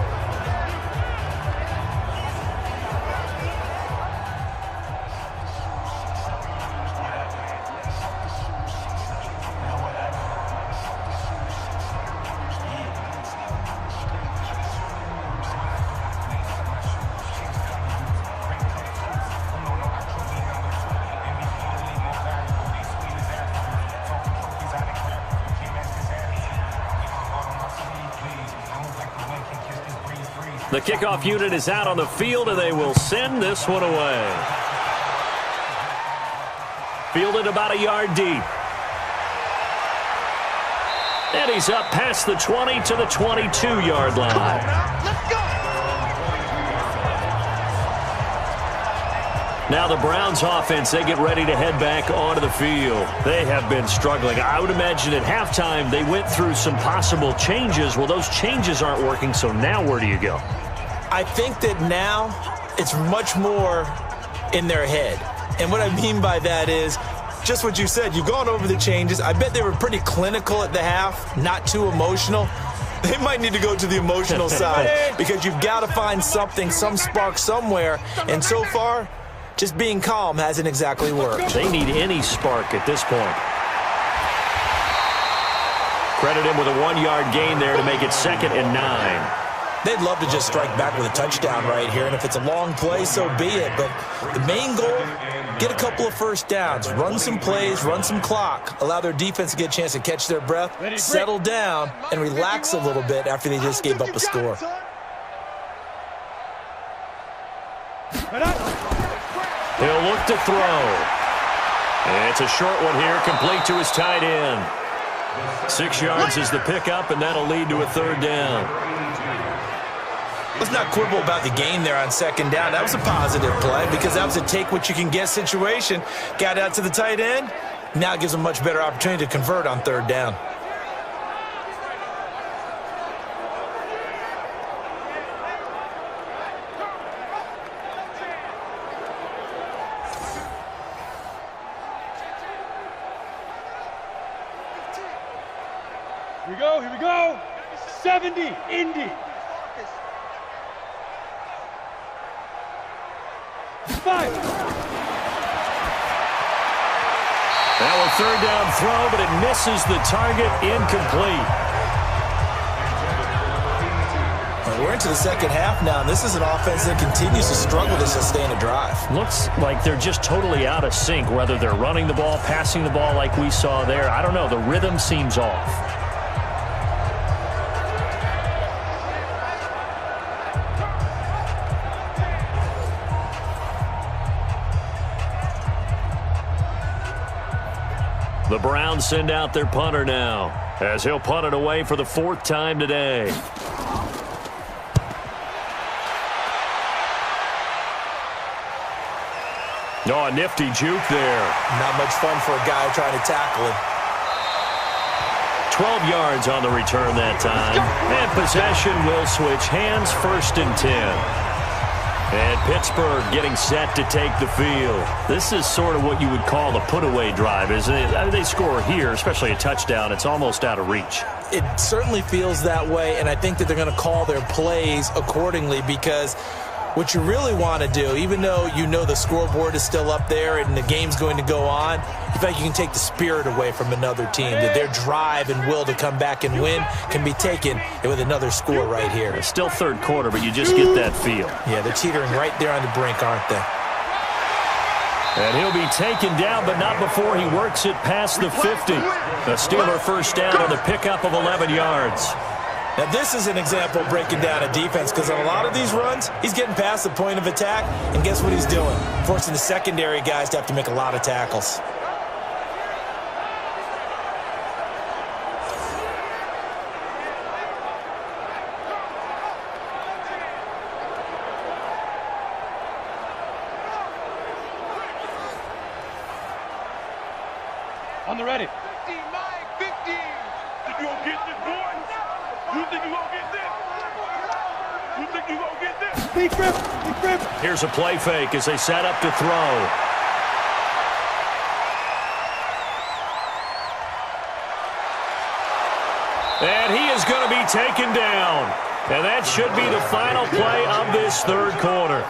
The kickoff unit is out on the field, and they will send this one away. Fielded about a yard deep. And he's up past the 20 to the 22-yard line. Let's go. Now the Browns offense, they get ready to head back onto the field. They have been struggling. I would imagine at halftime they went through some possible changes. Well, those changes aren't working, so now where do you go? I think that now it's much more in their head. And what I mean by that is just what you said. You've gone over the changes. I bet they were pretty clinical at the half, not too emotional. They might need to go to the emotional side because you've got to find something, some spark somewhere. And so far, just being calm hasn't exactly worked. They need any spark at this point. Credit him with a 1-yard gain there to make it 2nd and 9. They'd love to just strike back with a touchdown right here, and if it's a long play, so be it. But the main goal, get a couple of first downs, run some plays, run some clock, allow their defense to get a chance to catch their breath, settle down, and relax a little bit after they just gave up a score. He'll look to throw. And it's a short one here, complete to his tight end. 6 yards is the pickup, and that'll lead to a 3rd down. Let's not quibble about the gain there on 2nd down. That was a positive play because that was a take-what-you-can-get situation. Got out to the tight end. Now it gives them a much better opportunity to convert on 3rd down. Here we go. 70, Indy. 5. Now a 3rd down throw, but it misses the target, incomplete. We're into the 2nd half now, and this is an offense that continues to struggle to sustain a drive. Looks like they're just totally out of sync, whether they're running the ball, passing the ball like we saw there. I don't know. The rhythm seems off. The Browns send out their punter now, as he'll punt it away for the 4th time today. Oh, a nifty juke there. Not much fun for a guy trying to tackle him. 12 yards on the return that time. And possession will switch hands, 1st and 10. And Pittsburgh getting set to take the field. This is sort of what you would call the put-away drive, isn't it? They score here, especially a touchdown. It's almost out of reach. It certainly feels that way, and I think that they're going to call their plays accordingly because what you really want to do, even though you know the scoreboard is still up there and the game's going to go on, in fact, you can take the spirit away from another team, that their drive and will to come back and win can be taken with another score right here. It's still 3rd quarter, but you just get that feel. Yeah, they're teetering right there on the brink, aren't they? And he'll be taken down, but not before he works it past the 50. A Steeler 1st down on the pickup of 11 yards. Now, this is an example of breaking down a defense because on a lot of these runs, he's getting past the point of attack, and guess what he's doing? Forcing the secondary guys to have to make a lot of tackles. On the ready. 15, Mike, 15. Think you gonna get this, boy? You think you gonna get this? You think you gonna get this? Big grip. Here's a play fake as they set up to throw. And he is going to be taken down. And that should be the final play of this 3rd quarter.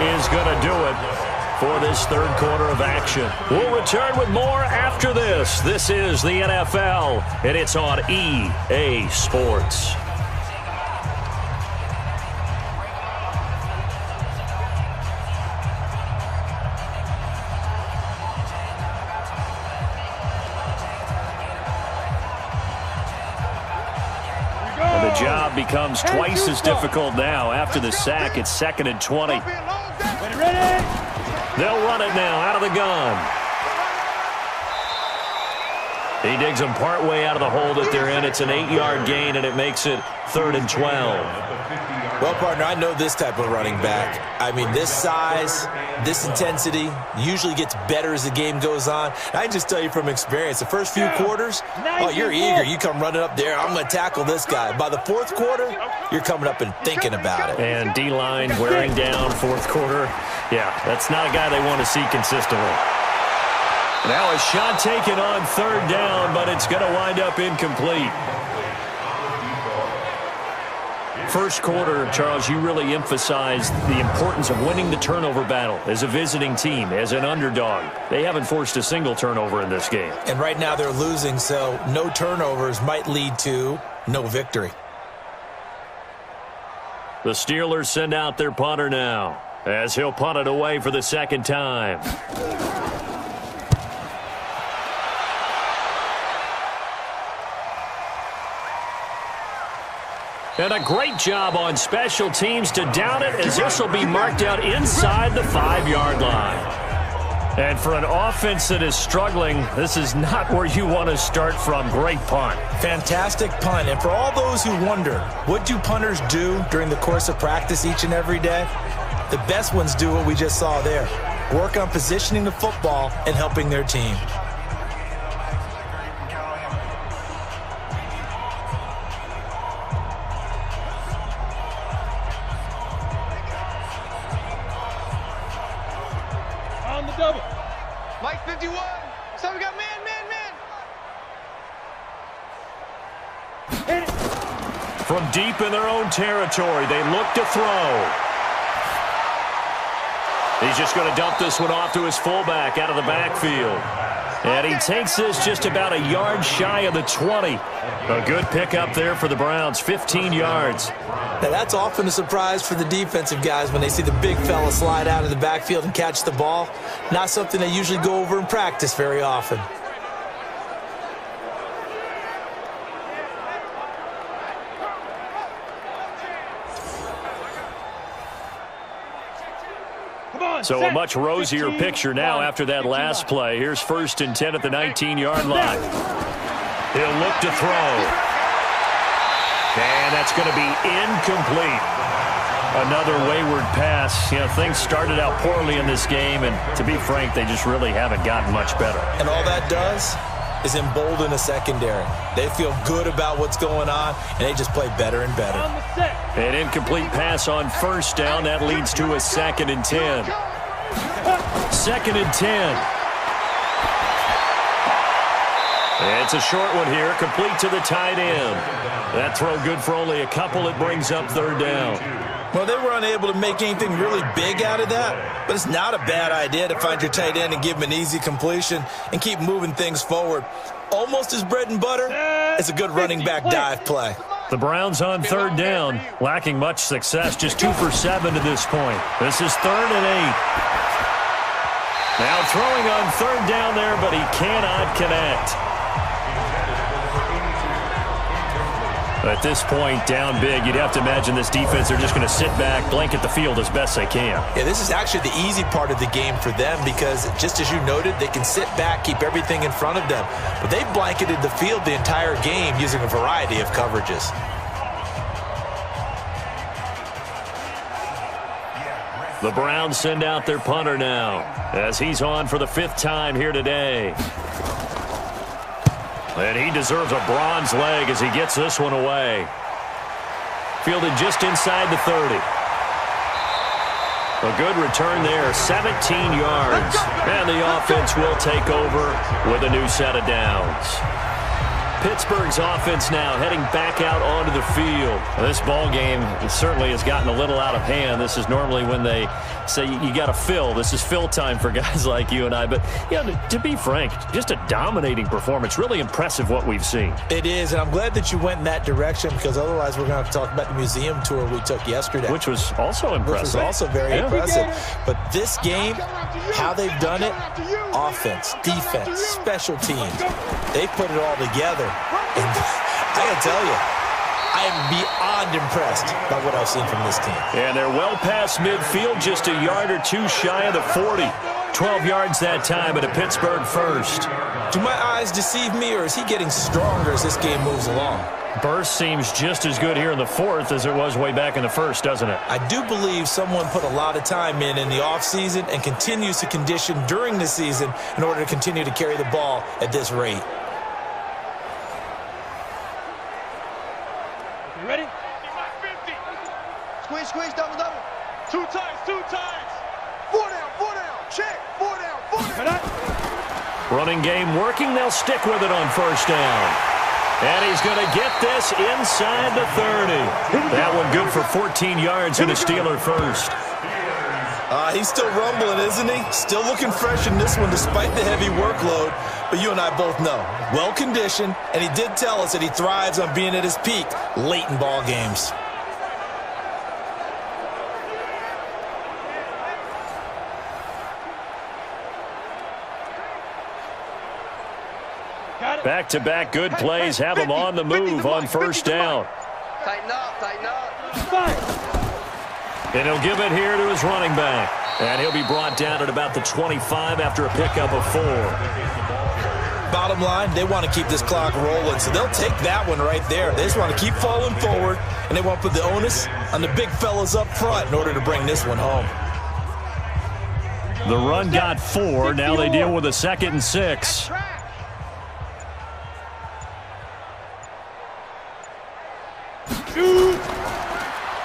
Is going to do it for this 3rd quarter of action. We'll return with more after this. This is the NFL, and it's on EA Sports. And the job becomes twice as difficult now. After the sack, it's 2nd and 20. Ready. They'll run it now out of the gun. He digs them partway out of the hole that they're in. It's an 8-yard gain, and it makes it 3rd and 12. Well, partner, I know this type of running back. I mean, this size, this intensity usually gets better as the game goes on. And I can just tell you from experience, the first few quarters, oh, you're eager. You come running up there, I'm going to tackle this guy. By the 4th quarter, you're coming up and thinking about it. And D-line wearing down 4th quarter. Yeah, that's not a guy they want to see consistently. Now a shot taken on 3rd down, but it's going to wind up incomplete. First quarter, Charles, you really emphasized the importance of winning the turnover battle as a visiting team, as an underdog. They haven't forced a single turnover in this game. And right now they're losing, so no turnovers might lead to no victory. The Steelers send out their punter now, as he'll punt it away for the 2nd time. And a great job on special teams to down it, as this will be marked out inside the 5-yard line. And for an offense that is struggling, this is not where you want to start from. Great punt. Fantastic punt. And for all those who wonder, what do punters do during the course of practice each and every day? The best ones do what we just saw there. Work on positioning the football and helping their team. Double. Mike 51. So we got man. From deep in their own territory, they look to throw. He's just going to dump this one off to his fullback out of the backfield. And he takes this just about a yard shy of the 20. A good pickup there for the Browns, 15 yards. Now, that's often a surprise for the defensive guys when they see the big fella slide out of the backfield and catch the ball. Not something they usually go over in practice very often. So a much rosier picture now after that last play. Here's 1st and 10 at the 19-yard line. He'll look to throw. And that's going to be incomplete. Another wayward pass. You know, things started out poorly in this game, and to be frank, they just really haven't gotten much better. And all that does is embolden a secondary. They feel good about what's going on, and they just play better and better. An incomplete pass on 1st down. That leads to a 2nd and 10. 2nd and 10. It's a short one here, complete to the tight end. That throw good for only a couple. It brings up 3rd down. Well, they were unable to make anything really big out of that, but it's not a bad idea to find your tight end and give him an easy completion and keep moving things forward. Almost as bread and butter as a good running back dive play. The Browns on 3rd down, lacking much success, just 2 for 7 to this point. This is 3rd and 8. Now throwing on 3rd down there, but he cannot connect. At this point, down big, you'd have to imagine this defense, they're just going to sit back, blanket the field as best they can. Yeah, this is actually the easy part of the game for them because, just as you noted, they can sit back, keep everything in front of them. But they blanketed the field the entire game using a variety of coverages. The Browns send out their punter now as he's on for the 5th time here today. And he deserves a bronze leg as he gets this one away. Fielded just inside the 30. A good return there, 17 yards. And the offense will take over with a new set of downs. Pittsburgh's offense now heading back out onto the field. This ball game certainly has gotten a little out of hand. This is normally when they say you got to fill. This is fill time for guys like you and I. But, you know, to be frank, just a dominating performance. Really impressive what we've seen. It is, and I'm glad that you went in that direction because otherwise we're going to have to talk about the museum tour we took yesterday. Which was also impressive. Which was also very impressive. But this game, how they've done it, offense, defense, special teams, they put it all together. And I got to tell you, I am beyond impressed by what I've seen from this team. And they're well past midfield, just a yard or two shy of the 40. 12 yards that time at a Pittsburgh first. Do my eyes deceive me, or is he getting stronger as this game moves along? Burst seems just as good here in the fourth as it was way back in the first, doesn't it? I do believe someone put a lot of time in the offseason and continues to condition during the season in order to continue to carry the ball at this rate. You ready? 50. Squeeze, double. 2 times. 4 down. Check. 4 down. Running game working. They'll stick with it on first down. And he's going to get this inside the 30. That one good for 14 yards and a Steeler first. He's still rumbling, isn't he? Still looking fresh in this one despite the heavy workload. But you and I both know, well-conditioned, and he did tell us that he thrives on being at his peak late in ball games. Back-to-back good plays have him on the move on first down. Tighten up. And he'll give it here to his running back. And he'll be brought down at about the 25 after a pickup of 4. Bottom line, they want to keep this clock rolling, so they'll take that one right there. They just want to keep falling forward, and they want to put the onus on the big fellas up front in order to bring this one home. The run got 4. Now they deal with a 2nd and 6.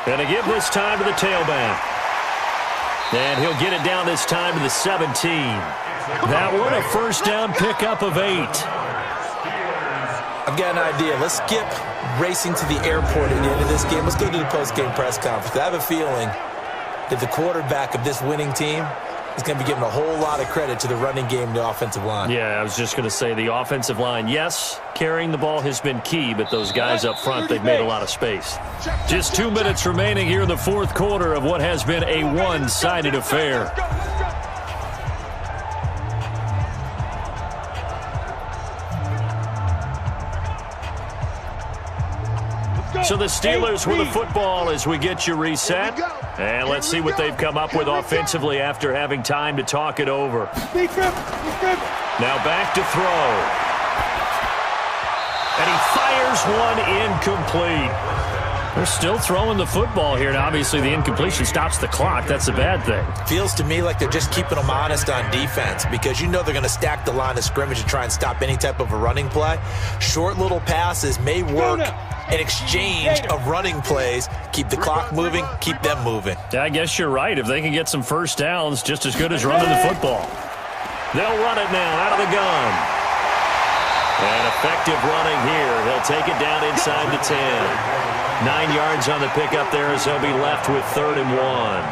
And to give this time to the tailback. And he'll get it down this time to the 17. That one a first down pickup of 8. I've got an idea. Let's skip racing to the airport at the end of this game. Let's go to the post-game press conference. I have a feeling that the quarterback of this winning team is going to be giving a whole lot of credit to the running game and the offensive line. Yeah, I was just going to say the offensive line, yes, carrying the ball has been key, but those guys up front, they've made a lot of space. Just 2 minutes remaining here in the fourth quarter of what has been a one-sided affair. So the Steelers with the football as we get you reset. And let's see what they've come up with offensively after having time to talk it over. Now back to throw. And he fires one incomplete. They're still throwing the football here, and obviously the incompletion stops the clock. That's a bad thing. Feels to me like they're just keeping them honest on defense because you know they're going to stack the line of scrimmage and try and stop any type of a running play. Short little passes may work in exchange of running plays. Keep the clock moving, keep them moving. Yeah, I guess you're right. If they can get some first downs, just as good as running the football. They'll run it now out of the gun. And effective running here. He'll take it down inside the 10. 9 yards on the pickup there as he'll be left with 3rd and 1.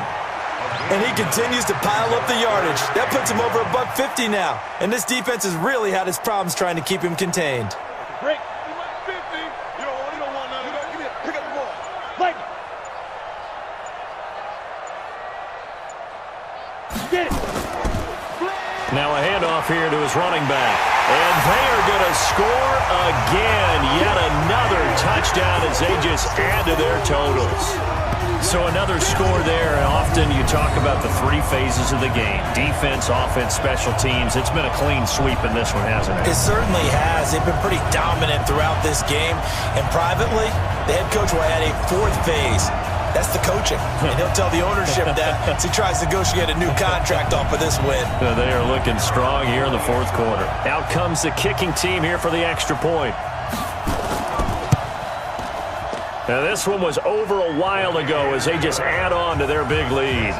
And he continues to pile up the yardage. That puts him over $150 now. And this defense has really had its problems trying to keep him contained. Break. 50. You don't want none of that. Give me pick up the ball. Fight. Get it. Now a handoff here to his running back. And they are going to score again. Yet another touchdown as they just add to their totals. So another score there. And often you talk about the 3 phases of the game. Defense, offense, special teams. It's been a clean sweep in this one, hasn't it? It certainly has. They've been pretty dominant throughout this game. And privately, the head coach will add a 4th phase. That's the coaching. And he'll tell the ownership that as he tries to negotiate a new contract off of this win. They are looking strong here in the fourth quarter. Out comes the kicking team here for the extra point. Now this one was over a while ago as they just add on to their big lead.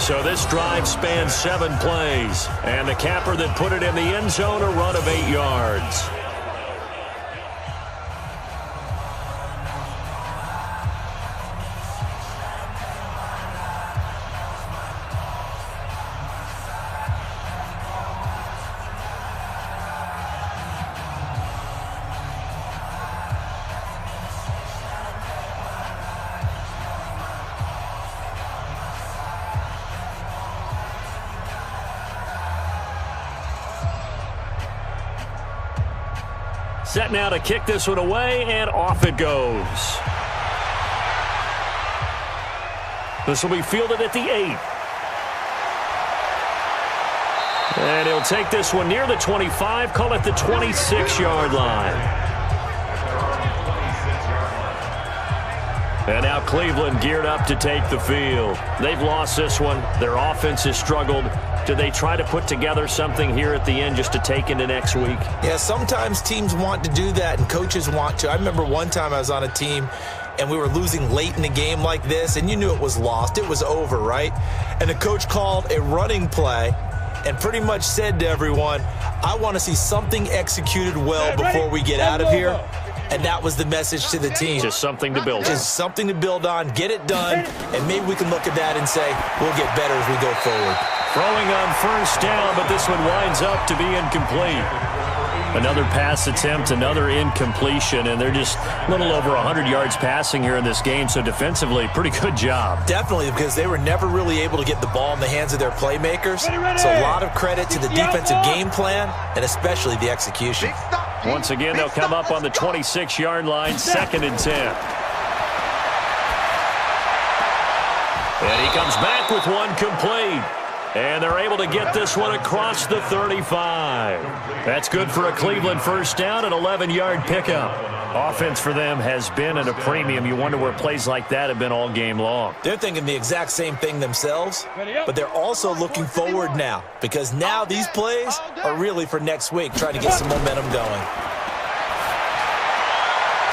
So this drive spans 7 plays. And the capper that put it in the end zone, a run of 8 yards. Set now to kick this one away, and off it goes. This will be fielded at the 8. And he'll take this one near the 25, call it the 26-yard line. And now Cleveland geared up to take the field. They've lost this one. Their offense has struggled. Do they try to put together something here at the end just to take into next week? Yeah, sometimes teams want to do that and coaches want to. I remember one time I was on a team and we were losing late in the game like this, and you knew it was lost. It was over, right? And the coach called a running play and pretty much said to everyone, I want to see something executed well before we get out of here. And that was the message to the team. Just something to build on. Just something to build on, get it done, and maybe we can look at that and say, we'll get better as we go forward. Throwing on first down, but this one winds up to be incomplete. Another pass attempt, another incompletion, and they're just a little over 100 yards passing here in this game, so defensively, pretty good job. Definitely, because they were never really able to get the ball in the hands of their playmakers. So a lot of credit to the defensive game plan, and especially the execution. Once again, they'll come up on the 26-yard line, 2nd and 10. And he comes back with one complete. And they're able to get this one across the 35. That's good for a Cleveland first down, an 11-yard pickup. Offense for them has been at a premium. You wonder where plays like that have been all game long. They're thinking the exact same thing themselves, but they're also looking forward now, because now these plays are really for next week, trying to get some momentum going.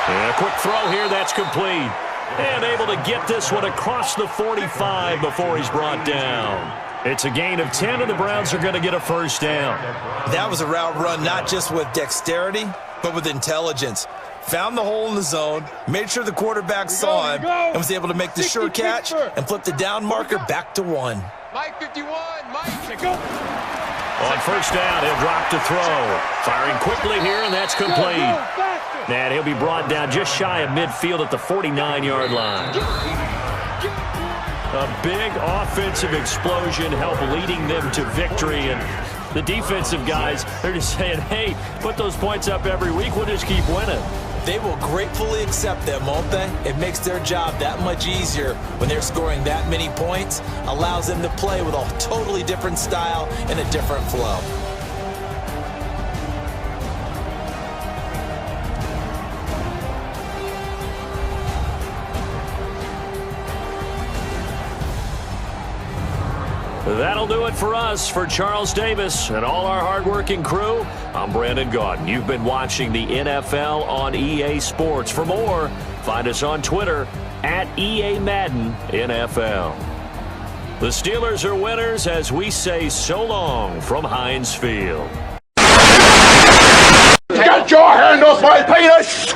And a quick throw here, that's complete. And able to get this one across the 45 before he's brought down. It's a gain of 10, and the Browns are going to get a first down. That was a route run not just with dexterity, but with intelligence. Found the hole in the zone, made sure the quarterback saw him, and was able to make the sure catch and flip the down marker back to 1. Mike 51, Mike. Go. On first down, he'll drop to throw. Firing quickly here, and that's complete. And he'll be brought down just shy of midfield at the 49-yard line. A big offensive explosion helped leading them to victory. And the defensive guys, they're just saying, hey, put those points up every week. We'll just keep winning. They will gratefully accept them, won't they? It makes their job that much easier when they're scoring that many points. Allows them to play with a totally different style and a different flow. That'll do it for us. For Charles Davis and all our hardworking crew, I'm Brandon Gaudin. You've been watching the NFL on EA Sports. For more, find us on Twitter at EA Madden NFL. The Steelers are winners as we say so long from Heinz Field. Get your hand off my penis!